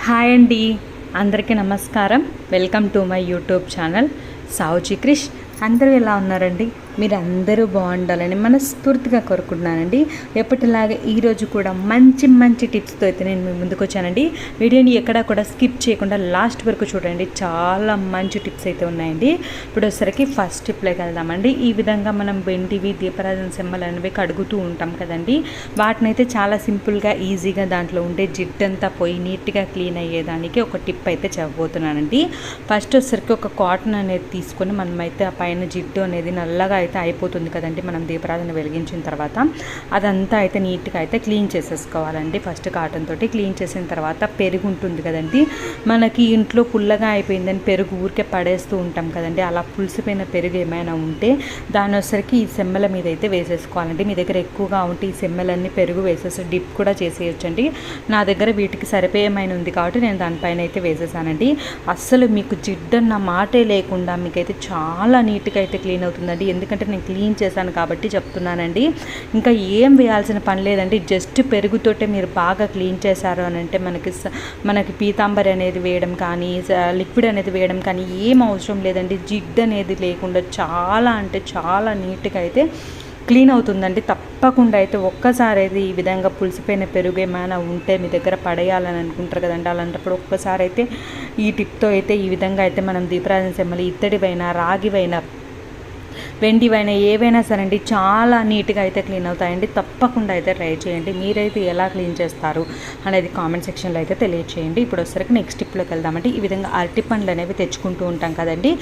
Hi అండి, అందరికీ నమస్కారం. Welcome to my YouTube channel Savuji Krish. అందరూ ఎలా ఉన్నారండి? మీరు అందరూ బాగుండాలని మనస్ఫూర్తిగా కోరుకుంటున్నానండి. ఎప్పటిలాగే ఈరోజు కూడా మంచి మంచి టిప్స్తో అయితే నేను మీ ముందుకు వచ్చానండి. వీడియోని ఎక్కడా కూడా స్కిప్ చేయకుండా లాస్ట్ వరకు చూడండి. చాలా మంచి టిప్స్ అయితే ఉన్నాయండి. ఇప్పుడు వచ్చేసరికి ఫస్ట్ టిప్లోకి వెళ్దామండి. ఈ విధంగా మనం వెండివి దీపరాజన సెమ్మలు అనేవి కడుగుతూ ఉంటాం కదండి. వాటిని అయితే చాలా సింపుల్గా ఈజీగా దాంట్లో ఉండే జిడ్డంతా పోయి నీట్గా క్లీన్ అయ్యేదానికి ఒక టిప్ అయితే చెప్పబోతున్నానండి. ఫస్ట్ వచ్చేసరికి ఒక కాటన్ అనేది తీసుకొని మనమైతే ఆ పైన జిడ్డు అనేది నల్లగా అయితే అయిపోతుంది కదండి. మనం దీపరాజన వెలిగించిన తర్వాత అదంతా అయితే నీట్గా అయితే క్లీన్ చేసేసుకోవాలండి. ఫస్ట్ కాటన్ తోటి క్లీన్ చేసిన తర్వాత పెరుగు ఉంటుంది కదండి, మనకి ఇంట్లో పుల్లగా అయిపోయిందని పెరుగు ఊరికే పడేస్తూ ఉంటాం కదండి. అలా పులిసిపోయిన పెరుగు ఏమైనా ఉంటే దాని వచ్చరికి ఈ సెమ్మల మీద అయితే వేసేసుకోవాలండి. మీ దగ్గర ఎక్కువగా ఉంటే ఈ సెమ్మలన్నీ పెరుగు వేసేసి డిప్ కూడా చేసేయచ్చండి. నా దగ్గర వీటికి సరిపోయేమైన ఉంది కాబట్టి నేను దానిపైన అయితే వేసేసానండి. అస్సలు మీకు జిడ్డన్న మాటే లేకుండా మీకైతే చాలా నీట్గా అయితే క్లీన్ అవుతుందండి. ఎందుకంటే నేను క్లీన్ చేశాను కాబట్టి చెప్తున్నానండి. ఇంకా ఏం వేయాల్సిన పని లేదండి. జస్ట్ పెరుగుతోటే మీరు బాగా క్లీన్ చేశారు అని అంటే మనకి పీతాంబరి అనేది వేయడం కానీ లిక్విడ్ అనేది వేయడం కానీ ఏం అవసరం లేదండి. జిడ్డు అనేది లేకుండా చాలా అంటే చాలా నీట్గా అయితే క్లీన్ అవుతుందండి. తప్పకుండా అయితే ఒక్కసారి అయితే ఈ విధంగా పులిసిపోయిన పెరుగు ఏమైనా ఉంటే మీ దగ్గర పడేయాలని అనుకుంటారు కదండి. అలాంటప్పుడు ఒక్కసారి అయితే ఈ టిప్తో అయితే ఈ విధంగా అయితే మనం దీపరాజన సెమ్మలు ఇత్తడివైనా రాగివైనా వెండివైనా ఏవైనా సరే అండి చాలా నీట్గా అయితే క్లీన్ అవుతాయండి. తప్పకుండా అయితే ట్రై చేయండి. మీరైతే ఎలా క్లీన్ చేస్తారు అనేది కామెంట్ సెక్షన్లో అయితే తెలియచేయండి. ఇప్పుడు వచ్చరికి నెక్స్ట్ టిప్లోకి వెళ్దామండి. ఈ విధంగా అరటిపండ్లు అనేవి తెచ్చుకుంటూ ఉంటాం కదండి.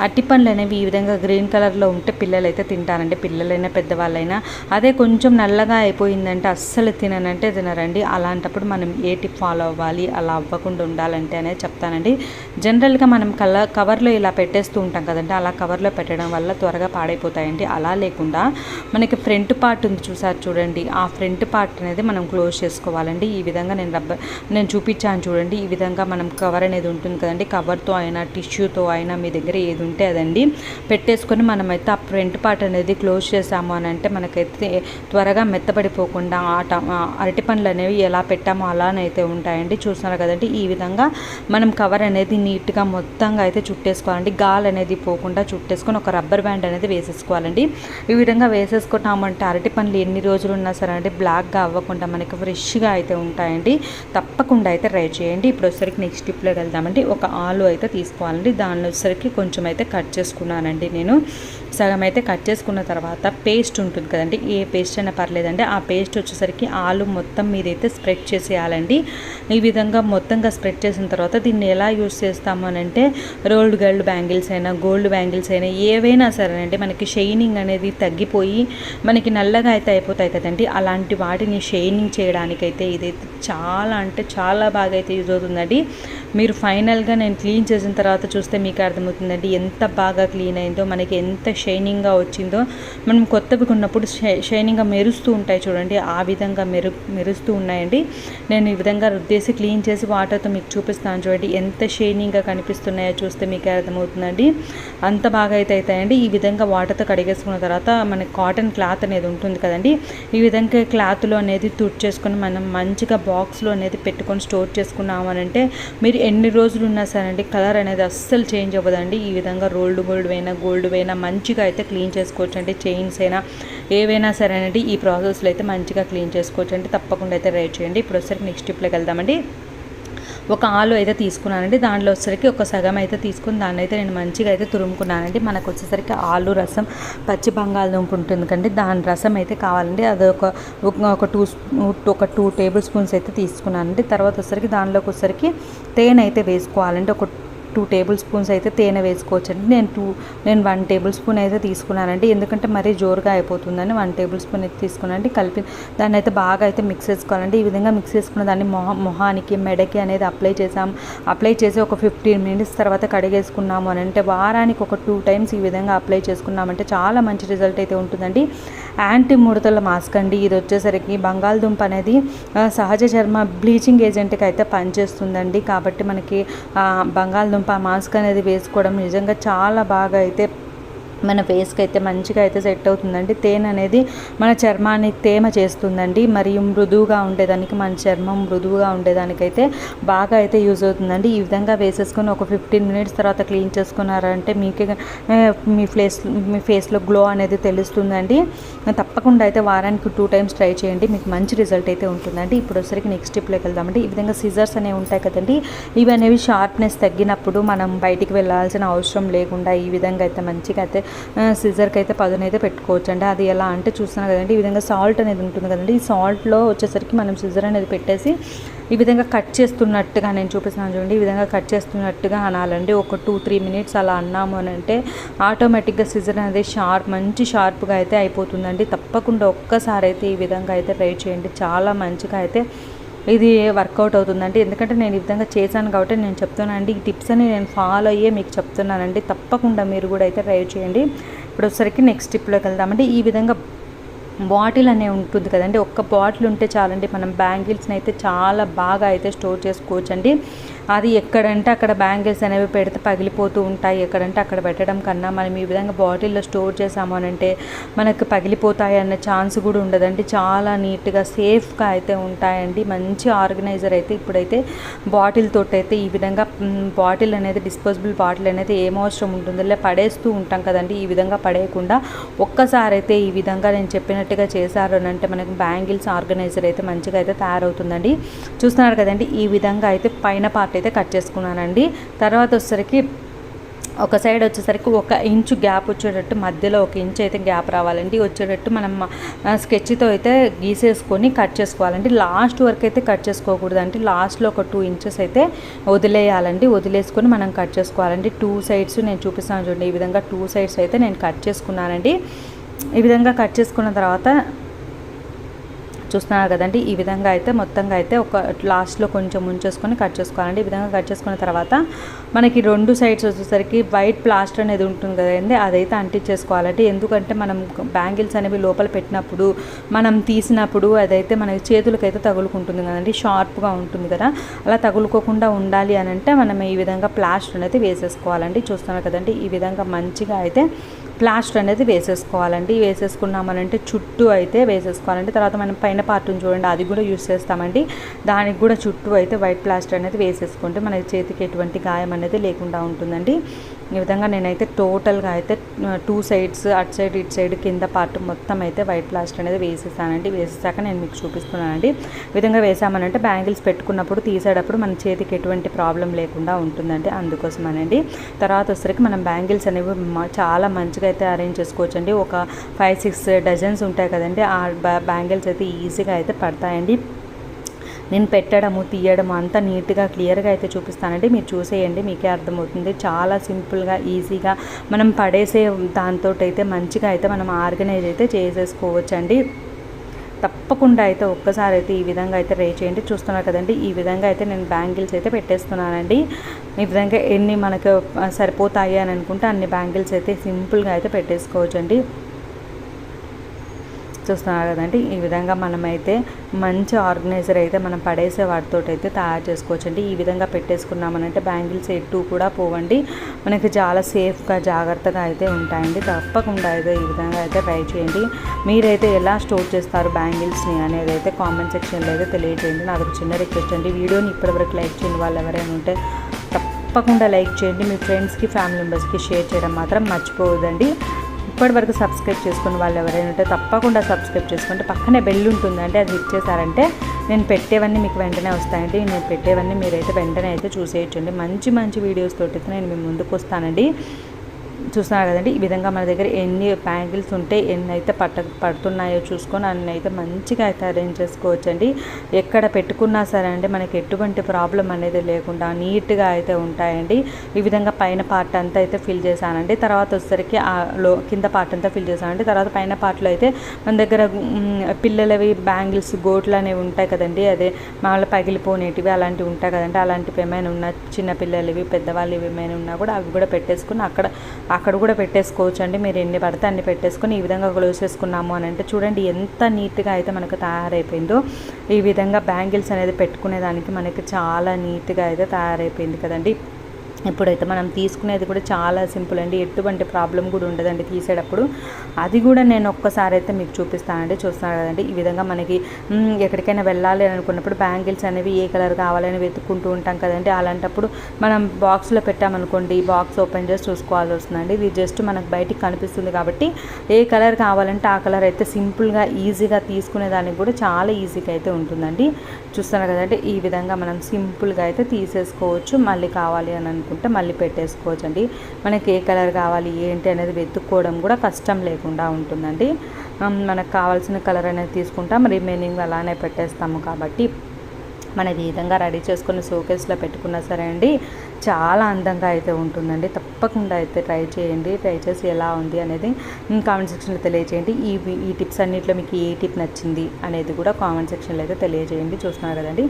అరటిపండ్లు అనేవి ఈ విధంగా గ్రీన్ కలర్లో ఉంటే పిల్లలు అయితే తింటారండి. పిల్లలైనా పెద్దవాళ్ళైనా. అదే కొంచెం నల్లగా అయిపోయిందంటే అస్సలు తిననంటే తినరండి. అలాంటప్పుడు మనం ఏ టిప్ ఫాలో అవ్వాలి, అలా అవ్వకుండా ఉండాలంటే అనేది చెప్తానండి. జనరల్గా మనం కవర్లో ఇలా పెట్టేస్తూ ఉంటాం కదండి. అలా కవర్లో పెట్టడం వల్ల త్వరగా పాడైపోతాయండి. అలా లేకుండా మనకి ఫ్రంట్ పార్ట్ ఉంది చూసారు చూడండి, ఆ ఫ్రంట్ పార్ట్ అనేది మనం క్లోజ్ చేసుకోవాలండి. ఈ విధంగా నేను చూపించాను చూడండి. ఈ విధంగా మనం కవర్ అనేది ఉంటుంది కదండి. కవర్తో అయినా టిష్యూతో అయినా మీ దగ్గర ఏది ఉంటే అదండి పెట్టేసుకొని మనమైతే ఆ ఫ్రంట్ పార్ట్ అనేది క్లోజ్ చేసాము అని అంటే మనకైతే త్వరగా మెత్తబడిపోకుండా అరటి పండ్లు అనేవి ఎలా పెట్టామో అలానైతే ఉంటాయండి. చూస్తున్నారు కదండి. ఈ విధంగా మనం కవర్ అనేది నీట్గా మొత్తంగా అయితే చుట్టేసుకోవాలండి. గాలి అనేది పోకుండా చుట్టేసుకొని ఒక రబ్బర్ బ్యాండ్ అనేది వేసేసుకోవాలండి. ఈ విధంగా వేసేసుకుంటామంటే అరటి పండ్లు ఎన్ని రోజులు ఉన్నా సరే అంటే బ్లాక్గా అవ్వకుండా మనకి ఫ్రెష్గా అయితే ఉంటాయండి. తప్పకుండా అయితే ట్రై చేయండి. ఇప్పుడు వచ్చరికి నెక్స్ట్ టిప్లోకి వెళ్దామండి. ఒక ఆలు అయితే తీసుకోవాలండి. దానిలో వచ్చరికి కొంచెం అయితే కట్ చేసుకున్నానండి. నేను సగం అయితే కట్ చేసుకున్న తర్వాత పేస్ట్ ఉంటుంది కదండి, ఏ పేస్ట్ అయినా పర్లేదండి. ఆ పేస్ట్ వచ్చేసరికి ఆలు మొత్తం మీదైతే స్ప్రెడ్ చేసేయాలండి. ఈ విధంగా మొత్తంగా స్ప్రెడ్ చేసిన తర్వాత దీన్ని ఎలా యూస్ చేస్తాము అని అంటే రోల్డ్ గోల్డ్ బ్యాంగిల్స్ అయినా గోల్డ్ బ్యాంగిల్స్ అయినా ఏవైనా సరే అంటే మనకి షైనింగ్ అనేది తగ్గిపోయి మనకి నల్లగా అయితే అయిపోతాయి కదండి. అలాంటి వాటిని షైనింగ్ చేయడానికైతే ఇదైతే చాలా అంటే చాలా బాగా అయితే యూజ్ అవుతుందండి. మీరు ఫైనల్గా నేను క్లీన్ చేసిన తర్వాత చూస్తే మీకు అర్థమవుతుందండి ఎంత బాగా క్లీన్ అయిందో, మనకి ఎంత షైనింగ్గా వచ్చిందో. మనం కొత్తవి కొన్నప్పుడు షైనింగ్గా మెరుస్తూ ఉంటాయి చూడండి, ఆ విధంగా మెరుస్తూ ఉన్నాయండి. నేను ఈ విధంగా రుద్దేసి క్లీన్ చేసి వాటర్తో మీకు చూపిస్తాను చూడండి. ఎంత షైనింగ్గా కనిపిస్తున్నాయో చూస్తే మీకు అర్థమవుతుందండి. అంత బాగా అయితే అవుతాయండి. ఈ విధంగా వాటర్తో కడిగేసుకున్న తర్వాత మనకి కాటన్ క్లాత్ అనేది ఉంటుంది కదండి. ఈ విధంగా క్లాత్లో అనేది తుడిచేసుకొని మనం మంచిగా బాక్స్లో అనేది పెట్టుకొని స్టోర్ చేసుకున్నాము అని అంటే మీరు ఎన్ని రోజులు ఉన్నా సరే అండి కలర్ అనేది అస్సలు చేంజ్ అవ్వదండి. ఈ విధంగా గోల్డ్ అయినా మంచిగా అయితే క్లీన్ చేసుకోవచ్చు అండి. చైన్స్ అయినా ఏవైనా సరేనండి ఈ ప్రాసెస్లో అయితే మంచిగా క్లీన్ చేసుకోవచ్చు అండి. తప్పకుండా అయితే ట్రై చేయండి. ఇప్పుడు వచ్చేసరికి నెక్స్ట్ టిప్లోకి వెళ్దామండి. ఒక ఆలు అయితే తీసుకున్నానండి. దాంట్లో వచ్చేసరికి ఒక సగం అయితే తీసుకుని దాన్ని అయితే నేను మంచిగా అయితే తురుముకున్నానండి. మనకు వచ్చేసరికి ఆలు రసం, పచ్చి బంగాళదుంప ఉంటుంది కండి, దాని రసం అయితే కావాలండి. అది ఒక 2 టేబుల్ స్పూన్స్ అయితే తీసుకున్నానండి. తర్వాత వచ్చేసరికి దానిలోకి వచ్చేసరికి తేనె అయితే వేసుకోవాలండి. ఒక 2 టేబుల్ స్పూన్స్ అయితే తేనె వేసుకోవచ్చండి. నేను 1 టేబుల్ స్పూన్ అయితే తీసుకున్నానండి. ఎందుకంటే మరీ జోరుగా అయిపోతుందని 1 టేబుల్ స్పూన్ అయితే తీసుకున్నానండి. కలిపి దాన్ని అయితే బాగా అయితే మిక్స్ చేసుకోవాలండి. ఈ విధంగా మిక్స్ చేసుకున్న దాన్ని మొహానికి మెడకి అనేది అప్లై చేసి ఒక 15 మినిట్స్ తర్వాత కడిగేసుకున్నాము అని అంటే వారానికి ఒక 2 టైమ్స్ ఈ విధంగా అప్లై చేసుకున్నామంటే చాలా మంచి రిజల్ట్ అయితే ఉంటుందండి. యాంటీ ముడతల మాస్క్ అండి. ఇది వచ్చేసరికి బంగాళదుంప అనేది సహజ చర్మ బ్లీచింగ్ ఏజెంట్కి అయితే పనిచేస్తుందండి. కాబట్టి మనకి బంగాళదుంప మాస్క్ అనేది వేసుకోవడం నిజంగా చాలా బాగా అయితే మన ఫేస్కి అయితే మంచిగా అయితే సెట్ అవుతుందండి. తేనె అనేది మన చర్మాన్ని తేమ చేస్తుందండి, మరియు మృదువుగా ఉండేదానికి, మన చర్మం మృదువుగా ఉండేదానికైతే బాగా అయితే యూజ్ అవుతుందండి. ఈ విధంగా వేసేసుకొని ఒక 15 మినిట్స్ తర్వాత క్లీన్ చేసుకున్నారంటే మీకే మీ ఫేస్లో గ్లో అనేది తెలుస్తుందండి. తప్పకుండా అయితే వారానికి 2 టైమ్స్ ట్రై చేయండి, మీకు మంచి రిజల్ట్ అయితే ఉంటుందండి. ఇప్పుడు వచ్చరికి నెక్స్ట్ స్టెప్లోకి వెళ్దామండి. ఈ విధంగా సిజర్స్ అనేవి ఉంటాయి కదండి, ఇవి అనేవి షార్ప్నెస్ తగ్గినప్పుడు మనం బయటికి వెళ్ళాల్సిన అవసరం లేకుండా ఈ విధంగా అయితే మంచిగా అయితే సిజర్కి అయితే పదునైతే పెట్టుకోవచ్చు అండి. అది ఎలా అంటే చూస్తున్నాను కదండి, ఈ విధంగా సాల్ట్ అనేది ఉంటుంది కదండి, ఈ సాల్ట్లో వచ్చేసరికి మనం సిజర్ అనేది పెట్టేసి ఈ విధంగా కట్ చేస్తున్నట్టుగా నేను చూపిస్తున్నాను చూడండి, ఈ విధంగా కట్ చేస్తున్నట్టుగా అనాలండి. ఒక 2-3 మినిట్స్ అలా అన్నాము అని అంటే ఆటోమేటిక్గా సిజర్ అనేది మంచి షార్ప్గా అయితే అయిపోతుందండి. తప్పకుండా ఒక్కసారి అయితే ఈ విధంగా అయితే ట్రై చేయండి, చాలా మంచిగా అయితే ఇది వర్కౌట్ అవుతుందండి. ఎందుకంటే నేను ఈ విధంగా చేశాను కాబట్టి నేను చెప్తున్నానండి, ఈ టిప్స్ అని నేను ఫాలో అయ్యే మీకు చెప్తున్నానండి. తప్పకుండా మీరు కూడా అయితే ట్రై చేయండి. ఇప్పుడు వచ్చేసరికి నెక్స్ట్ టిప్లోకి వెళ్దామండి. ఈ విధంగా బాటిల్ అనే ఉంటుంది కదండి, ఒక్క బాటిల్ ఉంటే చాలండి, మనం బ్యాంగిల్స్ని అయితే చాలా బాగా అయితే స్టోర్ చేసుకోవచ్చండి. అది ఎక్కడంటే అక్కడ బ్యాంగిల్స్ అనేవి పెడితే పగిలిపోతూ ఉంటాయి, ఎక్కడంటే అక్కడ పెట్టడం కన్నా మనం ఈ విధంగా బాటిల్లో స్టోర్ చేసాము అని అంటే మనకు పగిలిపోతాయి అన్న ఛాన్స్ కూడా ఉండదండి. చాలా నీట్గా సేఫ్గా అయితే ఉంటాయండి. మంచి ఆర్గనైజర్ అయితే ఇప్పుడైతే బాటిల్ తోటి అయితే ఈ విధంగా బాటిల్ అనేది డిస్పోజబుల్ బాటిల్ అనేది ఏమవసరం ఉంటుందో పడేస్తూ ఉంటాం కదండి, ఈ విధంగా పడేయకుండా ఒక్కసారి అయితే ఈ విధంగా నేను చెప్పినట్టుగా చేశారు అని అంటే మనకి బ్యాంగిల్స్ ఆర్గనైజర్ అయితే మంచిగా అయితే తయారవుతుందండి. చూస్తున్నారు కదండి, ఈ విధంగా అయితే పైన పార్ట్ అయితే కట్ చేసుకున్నానండి. తర్వాత వచ్చేసరికి ఒక సైడ్ వచ్చేసరికి 1 ఇంచు గ్యాప్ వచ్చేటట్టు, మధ్యలో 1 ఇంచు అయితే గ్యాప్ రావాలండి వచ్చేటట్టు మనం స్కెచ్తో అయితే గీసేసుకొని కట్ చేసుకోవాలండి. లాస్ట్ వరకు అయితే కట్ చేసుకోకూడదండి, లాస్ట్లో ఒక 2 ఇంచెస్ అయితే వదిలేయాలండి. వదిలేసుకొని మనం కట్ చేసుకోవాలండి. 2 సైడ్స్ నేను చూపిస్తాను చూడండి, ఈ విధంగా 2 సైడ్స్ అయితే నేను కట్ చేసుకున్నానండి. ఈ విధంగా కట్ చేసుకున్న తర్వాత చూస్తున్నారు కదండి, ఈ విధంగా అయితే మొత్తంగా అయితే ఒక లాస్ట్లో కొంచెం ఉంచేసుకొని కట్ చేసుకోవాలండి. ఈ విధంగా కట్ చేసుకున్న తర్వాత మనకి 2 సైడ్స్ వచ్చేసరికి వైట్ ప్లాస్టర్ అనేది ఉంటుంది కదండి, అదైతే అంటించేసుకోవాలండి. ఎందుకంటే మనం బ్యాంగిల్స్ అనేవి లోపల పెట్టినప్పుడు మనం తీసినప్పుడు అదైతే మనకి చేతులకైతే తగులుకుంటుంది కదండి, షార్ప్గా ఉంటుంది కదా, అలా తగులుకోకుండా ఉండాలి అని అంటే మనం ఈ విధంగా ప్లాస్టర్ అనేది వేసేసుకోవాలండి. చూస్తున్నారు కదండి, ఈ విధంగా మంచిగా అయితే ప్లాస్టర్ అనేది వేసేసుకోవాలండి. వేసేసుకున్నామనంటే చుట్టూ అయితే వేసేసుకోవాలండి. తర్వాత మనం పైన పార్ట్ని చూడండి, అది కూడా యూస్ చేస్తామండి, దానికి కూడా చుట్టూ అయితే వైట్ ప్లాస్టర్ అనేది వేసేసుకుంటే మన చేతికి ఎటువంటి గాయం అనేది లేకుండా ఉంటుందండి. ఈ విధంగా నేనైతే టోటల్గా అయితే 2 సైడ్స్ అటు సైడ్ ఇటు సైడ్ కింద పార్ట్ మొత్తం అయితే వైట్ ప్లాస్టర్ అనేది వేసేసానండి. వేసేసాక నేను మీకు చూపిస్తున్నానండి. ఈ విధంగా వేసామనంటే బ్యాంగిల్స్ పెట్టుకున్నప్పుడు తీసేటప్పుడు మన చేతికి ఎటువంటి ప్రాబ్లం లేకుండా ఉంటుందండి, అందుకోసమనండి. తర్వాత వచ్చేసరికి మనం బ్యాంగిల్స్ అనేవి చాలా మంచిగా అయితే అరేంజ్ చేసుకోవచ్చండి. ఒక 5-6 డజన్స్ ఉంటాయి కదండి, ఆ బ్యాంగిల్స్ అయితే ఈజీగా అయితే పడతాయండి. నేను పెట్టడము తీయడము అంతా నీట్గా క్లియర్గా అయితే చూపిస్తానండి, మీరు చూసేయండి, మీకే అర్థమవుతుంది. చాలా సింపుల్గా ఈజీగా మనం పడేసే దాంతో అయితే మంచిగా అయితే మనం ఆర్గనైజ్ అయితే చేసేసుకోవచ్చండి. తప్పకుండా అయితే ఒక్కసారి అయితే ఈ విధంగా అయితే ట్రై చేయండి. చూస్తున్నారు కదండి, ఈ విధంగా అయితే నేను బ్యాంగిల్స్ అయితే పెట్టేస్తున్నానండి. ఈ విధంగా ఎన్ని మనకు సరిపోతాయి అని అనుకుంటే అన్ని బ్యాంగిల్స్ అయితే సింపుల్గా అయితే పెట్టేసుకోవచ్చండి. చూస్తున్నారు కదండి, ఈ విధంగా మనమైతే మంచి ఆర్గనైజర్ అయితే మనం పడేసే వాటితో అయితే తయారు చేసుకోవచ్చండి. ఈ విధంగా పెట్టేసుకున్నామనంటే బ్యాంగిల్స్ ఎటు కూడా పోవండి, మనకి చాలా సేఫ్గా జాగ్రత్తగా అయితే ఉంటాయండి. తప్పకుండా అయితే ఈ విధంగా అయితే ట్రై చేయండి. మీరైతే ఎలా స్టోర్ చేస్తారు బ్యాంగిల్స్ని అనేది అయితే కామెంట్ సెక్షన్లో అయితే తెలియజేయండి. నాకు చిన్న రిక్వెస్ట్ అండి, వీడియోని ఇప్పటివరకు లైక్ చేయండి, వాళ్ళు ఎవరైనా ఉంటే తప్పకుండా లైక్ చేయండి. మీ ఫ్రెండ్స్కి ఫ్యామిలీ మెంబర్స్కి షేర్ చేయడం మాత్రం మర్చిపోవద్దండి. ఇప్పటివరకు సబ్స్క్రైబ్ చేసుకుని వాళ్ళు ఎవరైనా ఉంటే తప్పకుండా సబ్స్క్రైబ్ చేసుకుంటే పక్కనే బెల్ ఉంటుందంటే అది హిట్ చేశారంటే నేను పెట్టేవన్నీ మీకు వెంటనే వస్తాయండి. నేను పెట్టేవన్నీ మీరైతే వెంటనే అయితే చూసేయచ్చండి. మంచి మంచి వీడియోస్ తోటి నేను మీ ముందుకు వస్తానండి. చూస్తున్నారు కదండి, ఈ విధంగా మన దగ్గర ఎన్ని బ్యాంగిల్స్ ఉంటే ఎన్ని అయితే పడుతున్నాయో చూసుకొని అన్ని అయితే మంచిగా అయితే అరేంజ్ చేసుకోవచ్చండి. ఎక్కడ పెట్టుకున్నా సరే అండి మనకి ఎటువంటి ప్రాబ్లం అనేది లేకుండా నీట్గా అయితే ఉంటాయండి. ఈ విధంగా పైన పార్ట్ అంతా అయితే ఫిల్ చేశానండి. తర్వాత వచ్చేసరికి కింద పార్ట్ అంతా ఫిల్ చేశానండి. తర్వాత పైన పార్ట్లో అయితే మన దగ్గర పిల్లలవి బ్యాంగిల్స్ గోట్లు అనేవి ఉంటాయి కదండి, అదే మామూలు పగిలిపోనేటివి అలాంటివి ఉంటాయి కదండి, అలాంటివి ఏమైనా ఉన్నా చిన్నపిల్లలవి పెద్దవాళ్ళవి ఏమైనా ఉన్నా కూడా అవి కూడా పెట్టేసుకుని అక్కడ కూడా పెట్టేసుకోవచ్చు అండి. మీరు ఎన్ని పడితే అన్ని పెట్టేసుకొని ఈ విధంగా క్లోజ్ చేసుకున్నాము అని అంటే చూడండి ఎంత నీట్గా అయితే మనకు తయారైపోయిందో. ఈ విధంగా బ్యాంగిల్స్ అనేది పెట్టుకునేదానికి మనకి చాలా నీట్గా అయితే తయారైపోయింది కదండి. ఇప్పుడైతే మనం తీసుకునేది కూడా చాలా సింపుల్ అండి, ఎటువంటి ప్రాబ్లం కూడా ఉండదండి తీసేటప్పుడు. అది కూడా నేను ఒక్కసారి అయితే మీకు చూపిస్తానండి. చూస్తున్నారు కదండి, ఈ విధంగా మనకి ఎక్కడికైనా వెళ్ళాలి అని అనుకున్నప్పుడు బ్యాంగిల్స్ అనేవి ఏ కలర్ కావాలని వెతుక్కుంటూ ఉంటాం కదండి. అలాంటప్పుడు మనం బాక్స్లో పెట్టామనుకోండి, బాక్స్ ఓపెన్ చేసి చూసుకోవాల్సి వస్తుందండి. ఇది జస్ట్ మనకు బయటికి కనిపిస్తుంది కాబట్టి ఏ కలర్ కావాలంటే ఆ కలర్ అయితే సింపుల్గా ఈజీగా తీసుకునేదానికి కూడా చాలా ఈజీగా అయితే ఉంటుందండి. చూస్తున్నారు కదండి, ఈ విధంగా మనం సింపుల్గా అయితే తీసేసుకోవచ్చు. మళ్ళీ కావాలి అని అనుకుంటే మళ్ళీ పెట్టేసుకోవచ్చు అండి. మనకి ఏ కలర్ కావాలి ఏంటి అనేది వెతుక్కోవడం కూడా కష్టం లేకుండా ఉంటుందండి. మనకు కావాల్సిన కలర్ అనేది తీసుకుంటాం, రిమైనింగ్ అలానే పెట్టేస్తాము. కాబట్టి మనకి ఈ విధంగా రెడీ చేసుకుని షోకేస్లో పెట్టుకున్నా సరే అండి, చాలా అందంగా అయితే ఉంటుందండి. తప్పకుండా అయితే ట్రై చేయండి. ట్రై చేసి ఎలా ఉంది అనేది కామెంట్ సెక్షన్లో తెలియజేయండి. ఈ టిప్స్ అన్నింటిలో మీకు ఏ టిప్ నచ్చింది అనేది కూడా కామెంట్ సెక్షన్లో అయితే తెలియజేయండి. చూస్తున్నారు కదండి,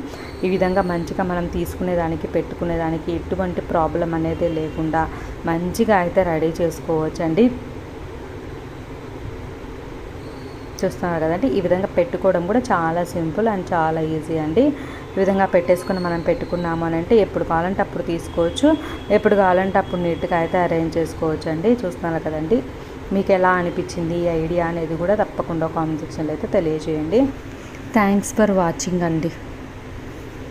ఈ విధంగా మంచిగా మనం తీసుకునేదానికి పెట్టుకునేదానికి ఎటువంటి ప్రాబ్లం అనేది లేకుండా మంచిగా అయితే రెడీ చేసుకోవచ్చండి. చూస్తున్నారు కదండి, ఈ విధంగా పెట్టుకోవడం కూడా చాలా సింపుల్ అండ్ చాలా ఈజీ అండి. ఈ విధంగా పెట్టేసుకుని మనం పెట్టుకున్నాము అని అంటే ఎప్పుడు కావాలంటే అప్పుడు తీసుకోవచ్చు, ఎప్పుడు కావాలంటే అప్పుడు నీట్గా అయితే అరేంజ్ చేసుకోవచ్చు అండి. చూస్తున్నారు కదండి, మీకు ఎలా అనిపించింది ఈ ఐడియా అనేది కూడా తప్పకుండా కామెంట్ సెక్షన్లో అయితే తెలియజేయండి. థ్యాంక్స్ ఫర్ వాచింగ్ అండి.